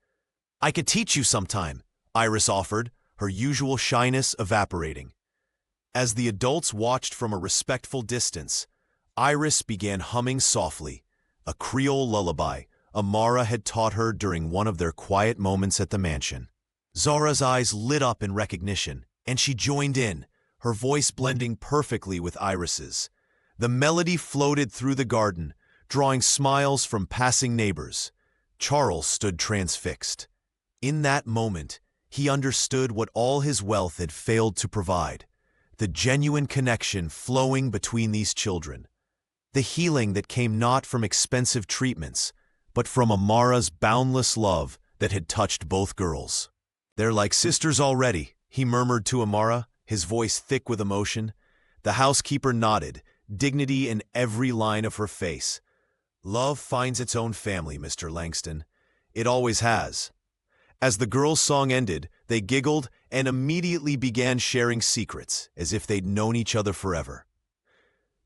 Speaker 1: "I could teach you sometime," Iris offered, her usual shyness evaporating. As the adults watched from a respectful distance, Iris began humming softly, a Creole lullaby Amara had taught her during one of their quiet moments at the mansion. Zara's eyes lit up in recognition, and she joined in, her voice blending perfectly with Iris's. The melody floated through the garden, drawing smiles from passing neighbors. Charles stood transfixed. In that moment, he understood what all his wealth had failed to provide, the genuine connection flowing between these children, the healing that came not from expensive treatments, but from Amara's boundless love that had touched both girls. "They're like sisters already," he murmured to Amara, his voice thick with emotion. The housekeeper nodded, dignity in every line of her face. "Love finds its own family, Mr. Langston. It always has." As the girls' song ended, they giggled and immediately began sharing secrets, as if they'd known each other forever.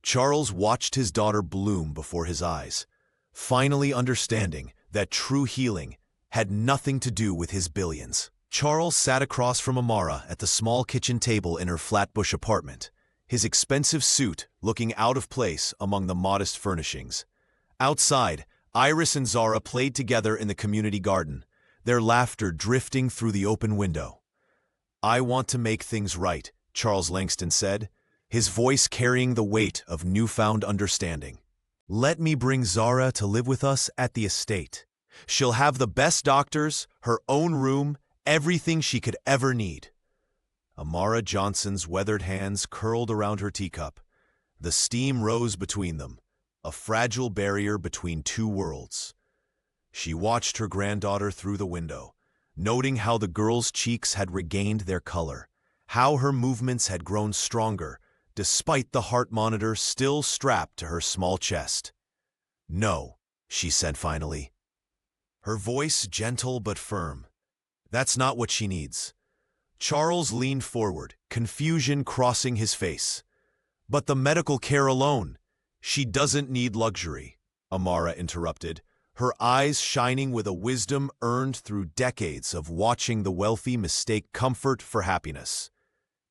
Speaker 1: Charles watched his daughter bloom before his eyes, finally understanding that true healing had nothing to do with his billions. Charles sat across from Amara at the small kitchen table in her Flatbush apartment, his expensive suit looking out of place among the modest furnishings. Outside, Iris and Zara played together in the community garden, their laughter drifting through the open window. "I want to make things right," Charles Langston said, his voice carrying the weight of newfound understanding. "Let me bring Zara to live with us at the estate. She'll have the best doctors, her own room, everything she could ever need." Amara Johnson's weathered hands curled around her teacup. The steam rose between them, a fragile barrier between two worlds. She watched her granddaughter through the window, noting how the girl's cheeks had regained their color, how her movements had grown stronger, despite the heart monitor still strapped to her small chest. "No," she said finally, her voice gentle but firm. "That's not what she needs." Charles leaned forward, confusion crossing his face. "But the medical care alone. She doesn't need luxury." Amara interrupted, her eyes shining with a wisdom earned through decades of watching the wealthy mistake comfort for happiness.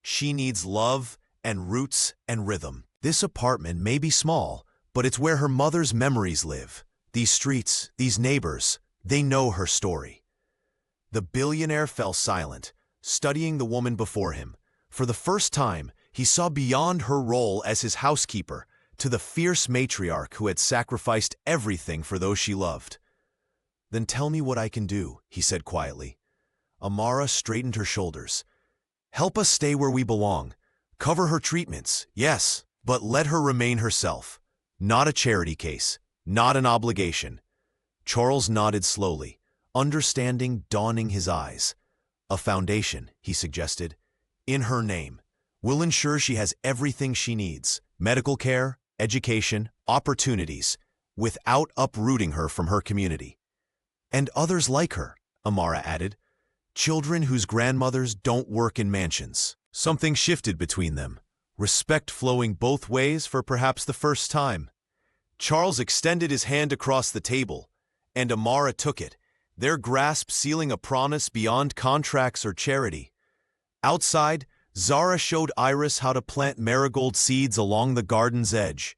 Speaker 1: She needs love and roots and rhythm. This apartment may be small, but it's where her mother's memories live. These streets, these neighbors, they know her story. The billionaire fell silent, studying the woman before him. For the first time, he saw beyond her role as his housekeeper to the fierce matriarch who had sacrificed everything for those she loved. "Then tell me what I can do," he said quietly. Amara straightened her shoulders. "Help us stay where we belong. Cover her treatments, yes, but let her remain herself. Not a charity case, not an obligation." Charles nodded slowly, understanding dawning his eyes. "A foundation," he suggested, "in her name. We'll ensure she has everything she needs, medical care, education, opportunities, without uprooting her from her community. And others like her," Amara added, "children whose grandmothers don't work in mansions." Something shifted between them, respect flowing both ways for perhaps the first time. Charles extended his hand across the table, and Amara took it, their grasp sealing a promise beyond contracts or charity. Outside, Zara showed Iris how to plant marigold seeds along the garden's edge.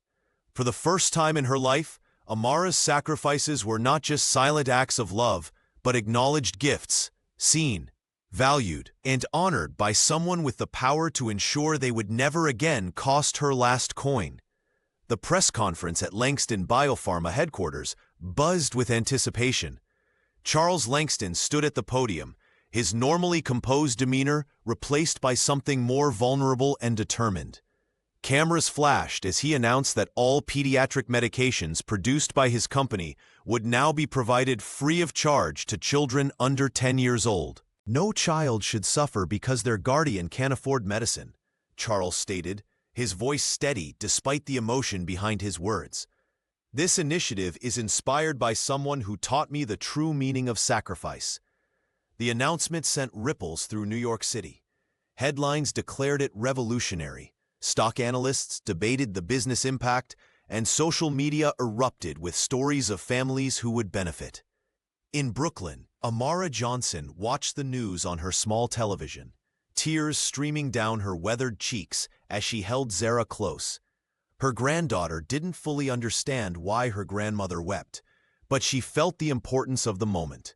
Speaker 1: For the first time in her life, Amara's sacrifices were not just silent acts of love, but acknowledged gifts, seen, valued, and honored by someone with the power to ensure they would never again cost her last coin. The press conference at Langston Biopharma headquarters buzzed with anticipation. Charles Langston stood at the podium, his normally composed demeanor replaced by something more vulnerable and determined. Cameras flashed as he announced that all pediatric medications produced by his company would now be provided free of charge to children under 10 years old. "No child should suffer because their guardian can't afford medicine," Charles stated, his voice steady despite the emotion behind his words. "This initiative is inspired by someone who taught me the true meaning of sacrifice." The announcement sent ripples through New York City. Headlines declared it revolutionary, stock analysts debated the business impact, and social media erupted with stories of families who would benefit. In Brooklyn, Amara Johnson watched the news on her small television, tears streaming down her weathered cheeks as she held Zara close. Her granddaughter didn't fully understand why her grandmother wept, but she felt the importance of the moment.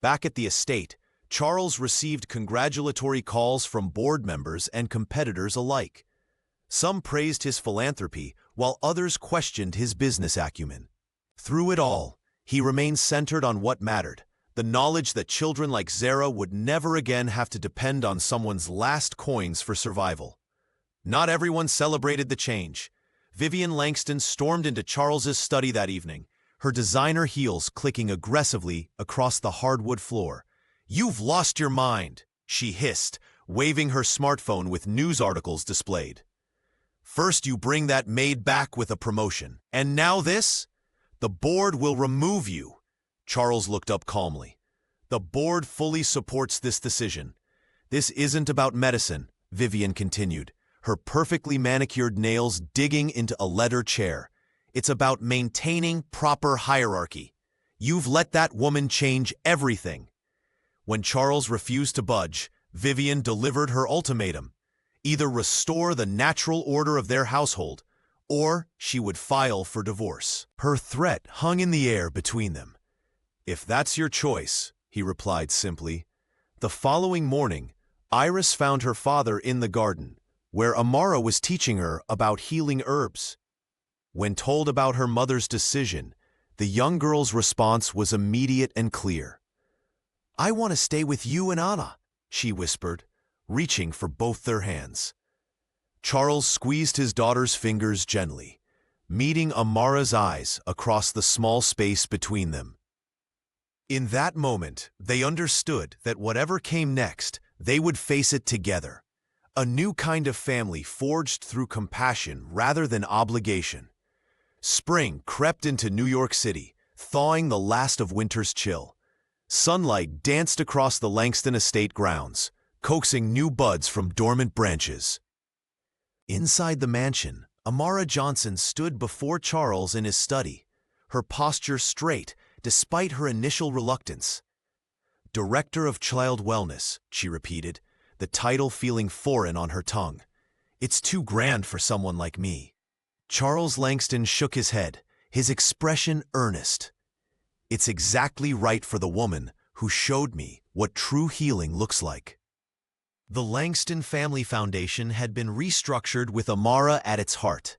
Speaker 1: Back at the estate, Charles received congratulatory calls from board members and competitors alike. Some praised his philanthropy, while others questioned his business acumen. Through it all, he remained centered on what mattered, the knowledge that children like Zara would never again have to depend on someone's last coins for survival. Not everyone celebrated the change. Vivian Langston stormed into Charles's study that evening, her designer heels clicking aggressively across the hardwood floor. "You've lost your mind," she hissed, waving her smartphone with news articles displayed. "First you bring that maid back with a promotion, and now this? The board will remove you." Charles looked up calmly. "The board fully supports this decision. This isn't about medicine," Vivian continued, her perfectly manicured nails digging into a leather chair. "It's about maintaining proper hierarchy. You've let that woman change everything." When Charles refused to budge, Vivian delivered her ultimatum: either restore the natural order of their household, or she would file for divorce. Her threat hung in the air between them. "If that's your choice," he replied simply. The following morning, Iris found her father in the garden, where Amara was teaching her about healing herbs. When told about her mother's decision, the young girl's response was immediate and clear. "I want to stay with you and Anna," she whispered, reaching for both their hands. Charles squeezed his daughter's fingers gently, meeting Amara's eyes across the small space between them. In that moment, they understood that whatever came next, they would face it together. A new kind of family forged through compassion rather than obligation. Spring crept into New York City, thawing the last of winter's chill. Sunlight danced across the Langston estate grounds, coaxing new buds from dormant branches. Inside the mansion, Amara Johnson stood before Charles in his study, her posture straight, despite her initial reluctance. "Director of Child Wellness," she repeated, the title feeling foreign on her tongue. "It's too grand for someone like me." Charles Langston shook his head, his expression earnest. "It's exactly right for the woman who showed me what true healing looks like." The Langston Family Foundation had been restructured with Amara at its heart.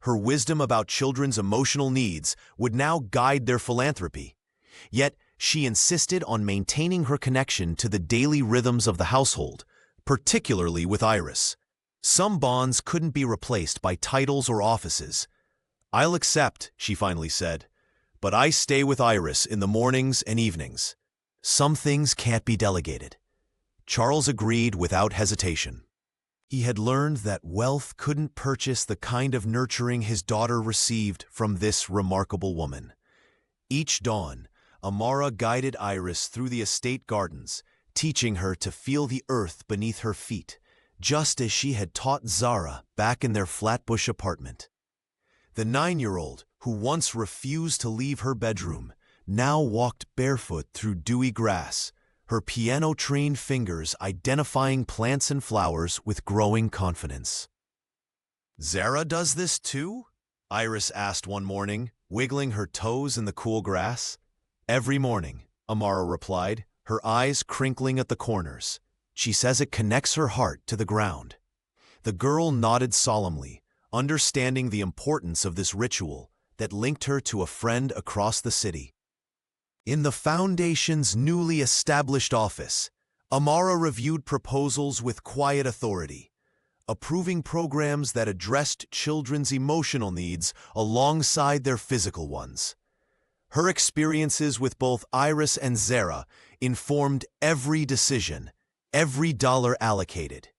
Speaker 1: Her wisdom about children's emotional needs would now guide their philanthropy. Yet, she insisted on maintaining her connection to the daily rhythms of the household, particularly with Iris. Some bonds couldn't be replaced by titles or offices. "I'll accept," she finally said, "but I stay with Iris in the mornings and evenings. Some things can't be delegated." Charles agreed without hesitation. He had learned that wealth couldn't purchase the kind of nurturing his daughter received from this remarkable woman. Each dawn, Amara guided Iris through the estate gardens, teaching her to feel the earth beneath her feet, just as she had taught Zara back in their Flatbush apartment. The 9-year-old, who once refused to leave her bedroom, now walked barefoot through dewy grass, her piano-trained fingers identifying plants and flowers with growing confidence. "Zara does this too?" Iris asked one morning, wiggling her toes in the cool grass. "Every morning," Amara replied, her eyes crinkling at the corners. "She says it connects her heart to the ground." The girl nodded solemnly, understanding the importance of this ritual that linked her to a friend across the city. In the Foundation's newly established office, Amara reviewed proposals with quiet authority, approving programs that addressed children's emotional needs alongside their physical ones. Her experiences with both Iris and Zara informed every decision, every dollar allocated.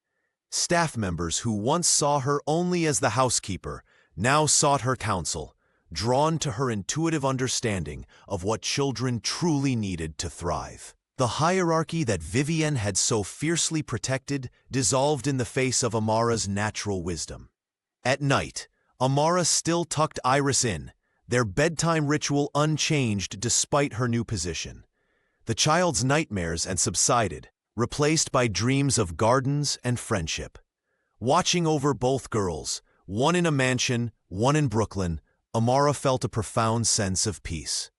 Speaker 1: Staff members who once saw her only as the housekeeper now sought her counsel, drawn to her intuitive understanding of what children truly needed to thrive. The hierarchy that Vivienne had so fiercely protected dissolved in the face of Amara's natural wisdom. At night, Amara still tucked Iris in, their bedtime ritual unchanged despite her new position. The child's nightmares had subsided, replaced by dreams of gardens and friendship. Watching over both girls, one in a mansion, one in Brooklyn, Amara felt a profound sense of peace.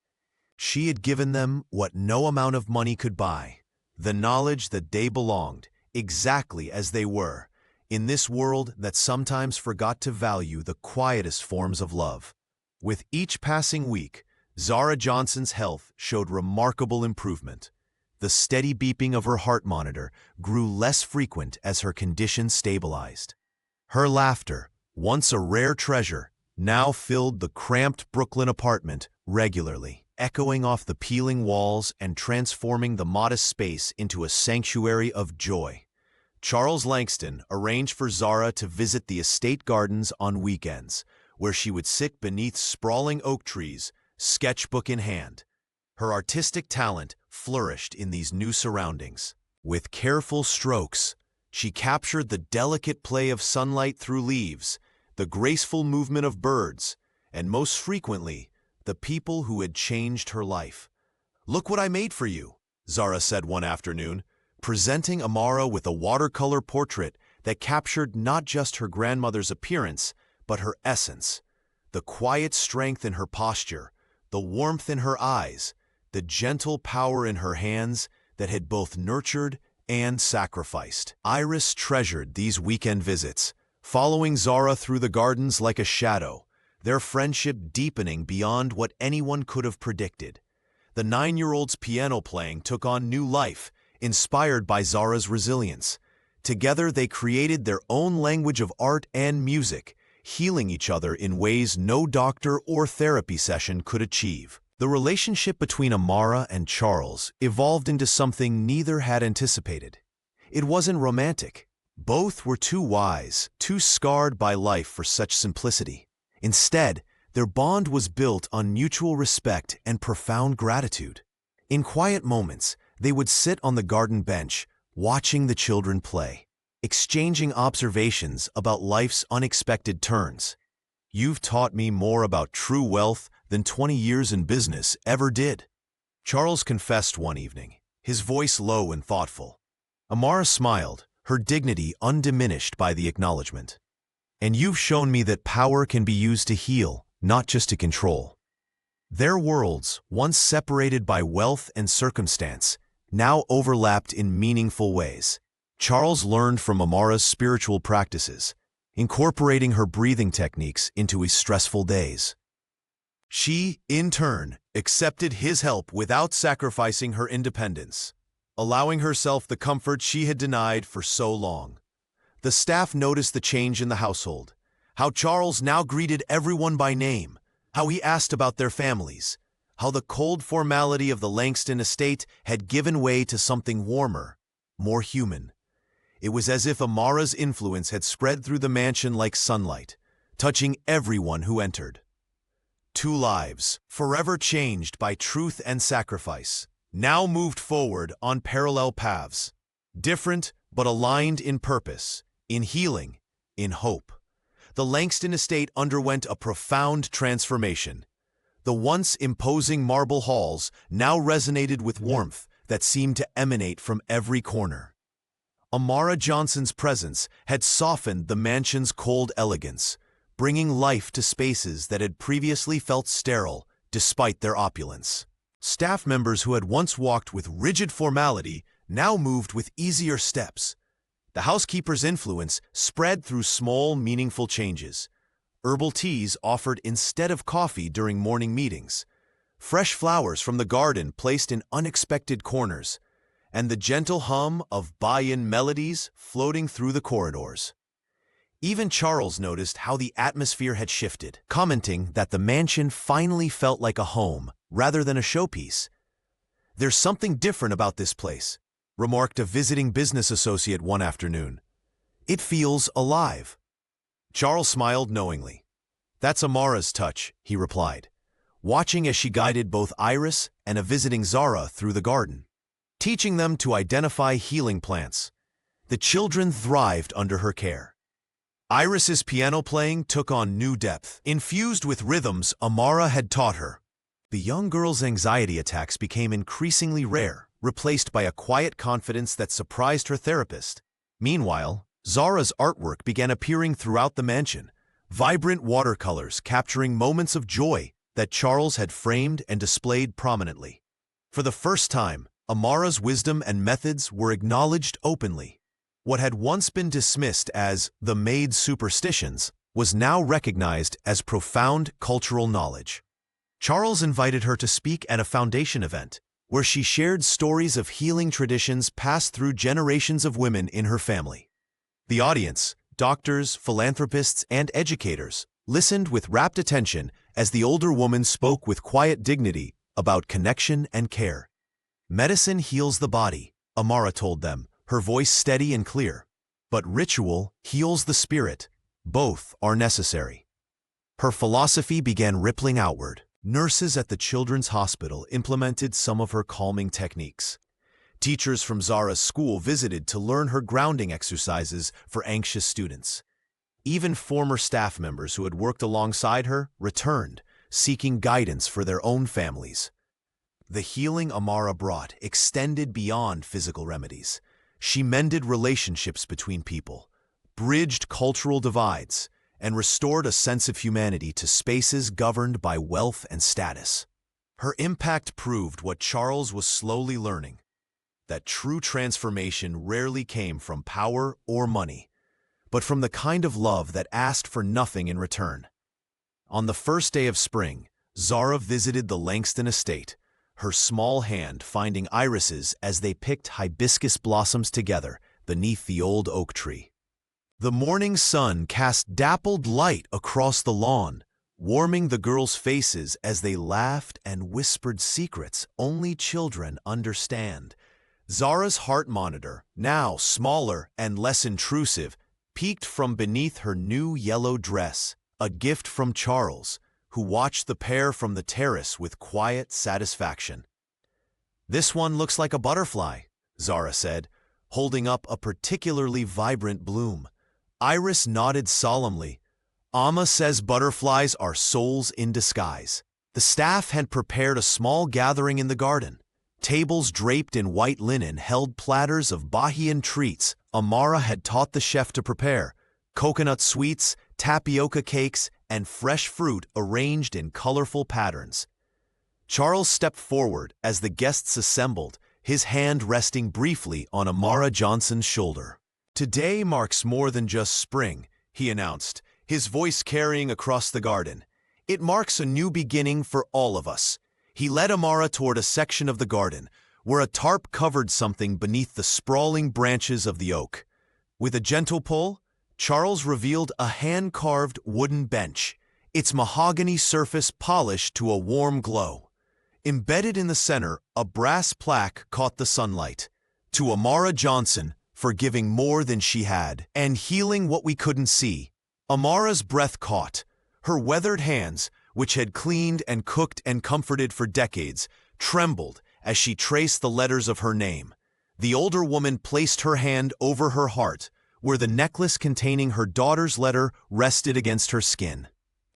Speaker 1: She had given them what no amount of money could buy, the knowledge that they belonged, exactly as they were, in this world that sometimes forgot to value the quietest forms of love. With each passing week, Zara Johnson's health showed remarkable improvement. The steady beeping of her heart monitor grew less frequent as her condition stabilized. Her laughter, once a rare treasure, now filled the cramped Brooklyn apartment regularly, echoing off the peeling walls and transforming the modest space into a sanctuary of joy. Charles Langston arranged for Zara to visit the estate gardens on weekends, where she would sit beneath sprawling oak trees, sketchbook in hand. Her artistic talent flourished in these new surroundings. With careful strokes, she captured the delicate play of sunlight through leaves, the graceful movement of birds, and most frequently, the people who had changed her life. "Look what I made for you," Zara said one afternoon, presenting Amara with a watercolor portrait that captured not just her grandmother's appearance, but her essence. The quiet strength in her posture, the warmth in her eyes, the gentle power in her hands that had both nurtured and sacrificed. Iris treasured these weekend visits, following Zara through the gardens like a shadow, their friendship deepening beyond what anyone could have predicted. The 9-year-old's piano playing took on new life, inspired by Zara's resilience. Together they created their own language of art and music, healing each other in ways no doctor or therapy session could achieve. The relationship between Amara and Charles evolved into something neither had anticipated. It wasn't romantic. Both were too wise, too scarred by life for such simplicity. Instead, their bond was built on mutual respect and profound gratitude. In quiet moments, they would sit on the garden bench, watching the children play, exchanging observations about life's unexpected turns. "You've taught me more about true wealth than 20 years in business ever did. Charles confessed one evening, his voice low and thoughtful. Amara smiled, her dignity undiminished by the acknowledgement. "And you've shown me that power can be used to heal, not just to control." Their worlds, once separated by wealth and circumstance, now overlapped in meaningful ways. Charles learned from Amara's spiritual practices, incorporating her breathing techniques into his stressful days. She, in turn, accepted his help without sacrificing her independence, allowing herself the comfort she had denied for so long. The staff noticed the change in the household, how Charles now greeted everyone by name, how he asked about their families, how the cold formality of the Langston estate had given way to something warmer, more human. It was as if Amara's influence had spread through the mansion like sunlight, touching everyone who entered. Two lives, forever changed by truth and sacrifice, now moved forward on parallel paths, different but aligned in purpose, in healing, in hope. The Langston estate underwent a profound transformation. The once imposing marble halls now resonated with warmth that seemed to emanate from every corner. Amara Johnson's presence had softened the mansion's cold elegance, bringing life to spaces that had previously felt sterile despite their opulence. Staff members who had once walked with rigid formality now moved with easier steps. The housekeeper's influence spread through small, meaningful changes. Herbal teas offered instead of coffee during morning meetings, fresh flowers from the garden placed in unexpected corners, and the gentle hum of buy-in melodies floating through the corridors. Even Charles noticed how the atmosphere had shifted, commenting that the mansion finally felt like a home rather than a showpiece. "There's something different about this place," remarked a visiting business associate one afternoon. "It feels alive." Charles smiled knowingly. "That's Amara's touch," he replied, watching as she guided both Iris and a visiting Zara through the garden, teaching them to identify healing plants. The children thrived under her care. Iris's piano playing took on new depth, infused with rhythms Amara had taught her. The young girl's anxiety attacks became increasingly rare, replaced by a quiet confidence that surprised her therapist. Meanwhile, Zara's artwork began appearing throughout the mansion, vibrant watercolors capturing moments of joy that Charles had framed and displayed prominently. For the first time, Amara's wisdom and methods were acknowledged openly. What had once been dismissed as the Maid superstitions was now recognized as profound cultural knowledge. Charles invited her to speak at a foundation event, where she shared stories of healing traditions passed through generations of women in her family. The audience, doctors, philanthropists, and educators, listened with rapt attention as the older woman spoke with quiet dignity about connection and care. "Medicine heals the body," Amara told them, her voice steady and clear. "But ritual heals the spirit. Both are necessary." Her philosophy began rippling outward. Nurses at the children's hospital implemented some of her calming techniques. Teachers from Zara's school visited to learn her grounding exercises for anxious students. Even former staff members who had worked alongside her returned, seeking guidance for their own families. The healing Amara brought extended beyond physical remedies. She mended relationships between people, bridged cultural divides, and restored a sense of humanity to spaces governed by wealth and status. Her impact proved what Charles was slowly learning, that true transformation rarely came from power or money, but from the kind of love that asked for nothing in return. On the first day of spring, Zara visited the Langston estate, her small hand finding irises as they picked hibiscus blossoms together beneath the old oak tree. The morning sun cast dappled light across the lawn, warming the girls' faces as they laughed and whispered secrets only children understand. Zara's heart monitor, now smaller and less intrusive, peeked from beneath her new yellow dress, a gift from Charles, who watched the pair from the terrace with quiet satisfaction. "This one looks like a butterfly," Zara said, holding up a particularly vibrant bloom. Iris nodded solemnly. "Amma says butterflies are souls in disguise." The staff had prepared a small gathering in the garden. Tables draped in white linen held platters of Bahian treats Amara had taught the chef to prepare, coconut sweets, tapioca cakes, and fresh fruit arranged in colorful patterns. Charles stepped forward as the guests assembled, his hand resting briefly on Amara Johnson's shoulder. "Today marks more than just spring," he announced, his voice carrying across the garden. "It marks a new beginning for all of us." He led Amara toward a section of the garden, where a tarp covered something beneath the sprawling branches of the oak. With a gentle pull, Charles revealed a hand-carved wooden bench, its mahogany surface polished to a warm glow. Embedded in the center, a brass plaque caught the sunlight. "To Amara Johnson, for giving more than she had, and healing what we couldn't see." Amara's breath caught. Her weathered hands, which had cleaned and cooked and comforted for decades, trembled as she traced the letters of her name. The older woman placed her hand over her heart, where the necklace containing her daughter's letter rested against her skin.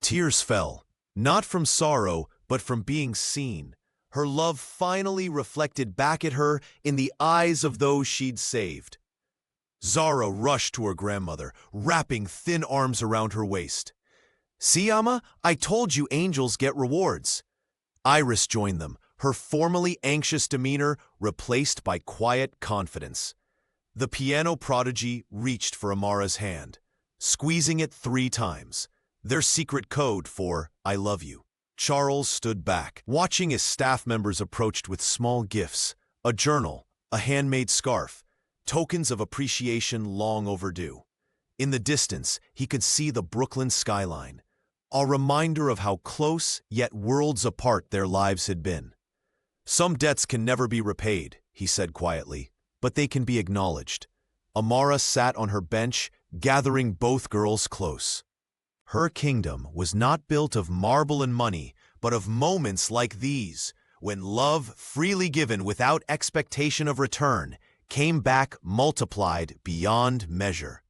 Speaker 1: Tears fell, not from sorrow, but from being seen. Her love finally reflected back at her in the eyes of those she'd saved. Zara rushed to her grandmother, wrapping thin arms around her waist. "See, Amma, I told you angels get rewards." Iris joined them, her formerly anxious demeanor replaced by quiet confidence. The piano prodigy reached for Amara's hand, squeezing it 3 times, their secret code for "I love you." Charles stood back, watching as staff members approached with small gifts, a journal, a handmade scarf, tokens of appreciation long overdue. In the distance, he could see the Brooklyn skyline, a reminder of how close yet worlds apart their lives had been. "Some debts can never be repaid," he said quietly, "but they can be acknowledged." Amara sat on her bench, gathering both girls close. Her kingdom was not built of marble and money, but of moments like these, when love, freely given without expectation of return, came back multiplied beyond measure.